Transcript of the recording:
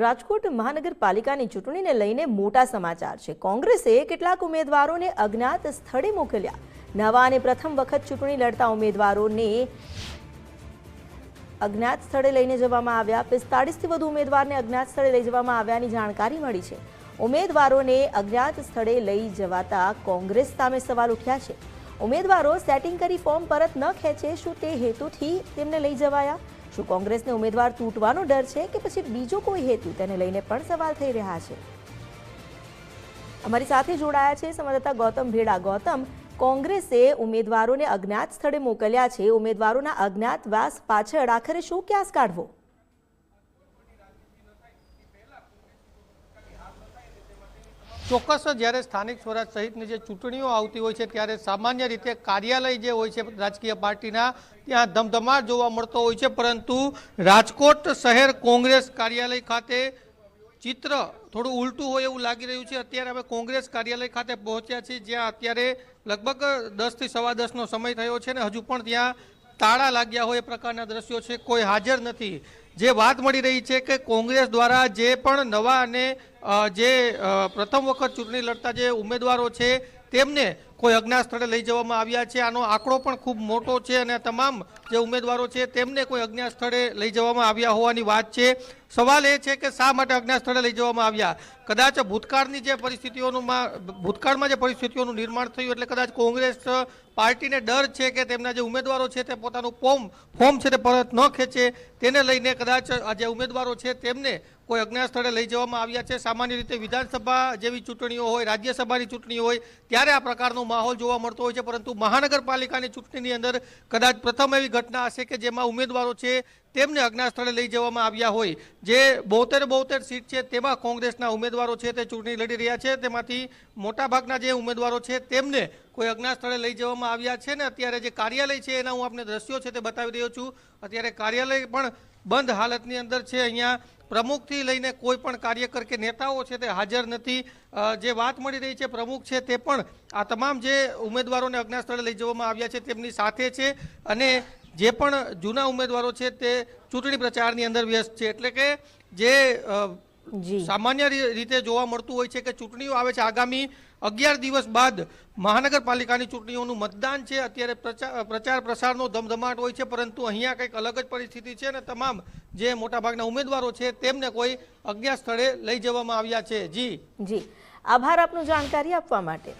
રાજકોટ મહાનગરપાલિકાની ચૂંટણીને લઈને મોટા સમાચાર છે। કોંગ્રેસે કેટલાક ઉમેદવારોને અજ્ઞાત સ્થળે મોકલ્યા। નવા અને પ્રથમ વખત ચૂંટણી લડતા ઉમેદવારોને અજ્ઞાત સ્થળે લઈને જવામાં આવ્યા। 45 થી વધુ ઉમેદવારને અજ્ઞાત સ્થળે લઈ જવામાં આવ્યાની જાણકારી મળી છે। ઉમેદવારોને અજ્ઞાત સ્થળે લઈ જવાતા કોંગ્રેસ સામે સવાલ ઉઠ્યા છે। ઉમેદવારો સેટિંગ કરી ફોર્મ પરત ન ખેંચે શું તે હેતુથી તેમને લઈ જવાયા? શું કોંગ્રેસને ઉમેદવાર તૂટવાનો ડર છે કે પછી બીજો કોઈ હેતુ? તેને લઈને પણ સવાલ થઈ રહ્યા છે। અમારી સાથે જોડાયા છે સંવાદદાતા ગૌતમ ભેડા। ગૌતમ, કોંગ્રેસે ઉમેદવારોને અજ્ઞાત સ્થળે મોકલ્યા છે। ઉમેદવારોના અજ્ઞાતવાસ પાછળ આખરે શું ક્યાસ કાઢવો? ચોક્કસ જ્યારે સ્થાનિક સ્વરાજ સહિતની જે ચૂંટણીઓ આવતી હોય છે ત્યારે સામાન્ય રીતે કાર્યાલય જે હોય છે રાજકીય પાર્ટીના ત્યાં ધમધમાટ જોવા મળતો હોય છે, પરંતુ રાજકોટ શહેર કોંગ્રેસ કાર્યાલય ખાતે ચિત્ર થોડું ઉલટું હોય એવું લાગી રહ્યું છે। અત્યારે અમે કોંગ્રેસ કાર્યાલય ખાતે પહોંચ્યા છીએ, જ્યાં અત્યારે લગભગ 10 થી સવા 10નો સમય થયો છે ને હજુ પણ ત્યાં તાળા લાગ્યા હોય એ પ્રકારના દ્રશ્યો છે, કોઈ હાજર નથી। જે વાત મળી રહી છે કે કોંગ્રેસ દ્વારા જે પણ નવા અને જે પ્રથમ વખત ચૂંટણી લડતા જે ઉમેદવારો છે તેમને કોઈ અજ્ઞાત સ્થળે લઈ જવામાં આવ્યા છે। આનો આંકડો પણ ખૂબ મોટો છે અને તમામ જે ઉમેદવારો છે તેમને કોઈ અજ્ઞાત સ્થળે લઈ જવામાં આવ્યા હોવાની વાત છે। સવાલ એ છે કે શા માટે અજ્ઞાત સ્થળે લઈ જવામાં આવ્યા? કદાચ ભૂતકાળમાં જે પરિસ્થિતિઓનું નિર્માણ થયું એટલે કદાચ કોંગ્રેસ પાર્ટીને ડર છે કે તેમના જે ઉમેદવારો છે તે પોતાનું ફોર્મ છે તે પરત ન ખેંચે, તેને લઈને કદાચ આ જે ઉમેદવારો છે તેમને કોઈ અજ્ઞાત સ્થળે લઈ જવામાં આવ્યા છે। સામાન્ય રીતે વિધાનસભા જેવી ચૂંટણીઓ હોય, રાજ્યસભાની ચૂંટણી હોય ત્યારે આ પ્રકારનો માહોલ જોવા મળતો હોય છે, પરંતુ મહાનગરપાલિકાની ચૂંટણીની અંદર કદાચ પ્રથમ એવી ઘટના હશે કે જેમાં ઉમેદવારો છે તેમને અજ્ઞાત સ્થળે લઈ જવામાં આવ્યા હોય। જે 72 સીટ છે તેમાં કોંગ્રેસના ઉમેદવારો છે તે ચૂંટણી લડી રહ્યા છે, તેમાંથી મોટાભાગના જે ઉમેદવારો છે તેમને કોઈ અજ્ઞાત સ્થળે લઈ જવામાં આવ્યા છે। ને અત્યારે જે કાર્યાલય છે એના હું આપને દ્રશ્યો છે તે બતાવી રહ્યો છું। અત્યારે કાર્યાલય પણ બંધ હાલતની અંદર છે। અહીંયા પ્રમુખથી લઈને કોઈ પણ કાર્યકર કે નેતાઓ છે તે હાજર નથી। જે વાત મળી રહી છે પ્રમુખ છે તે પણ આ તમામ જે ઉમેદવારોને અજ્ઞાત સ્થળે લઈ જવામાં આવ્યા છે તેમની સાથે છે અને જે પણ જૂના ઉમેદવારો છે તે ચૂંટણી પ્રચારની અંદર વ્યસ્ત છે। એટલે કે જે સામાન્ય રીતે જોવા મળતું હોય છે કે ચૂંટણીઓ આવે છે, આગામી 11 દિવસ બાદ મહાનગરપાલિકાની ચૂંટણીઓનું મતદાન છે। અત્યારે પ્રચાર પ્રસારનો ધમધમાટ હોય છે, પરંતુ અહીંયા કંઈક અલગ જ પરિસ્થિતિ છે અને તમામ જે મોટાભાગના ઉમેદવારો છે તેમને કોઈ અજ્ઞાત સ્થળે લઈ જવામાં આવ્યા છે। જી આભાર આપનું જાણકારી આપવા માટે।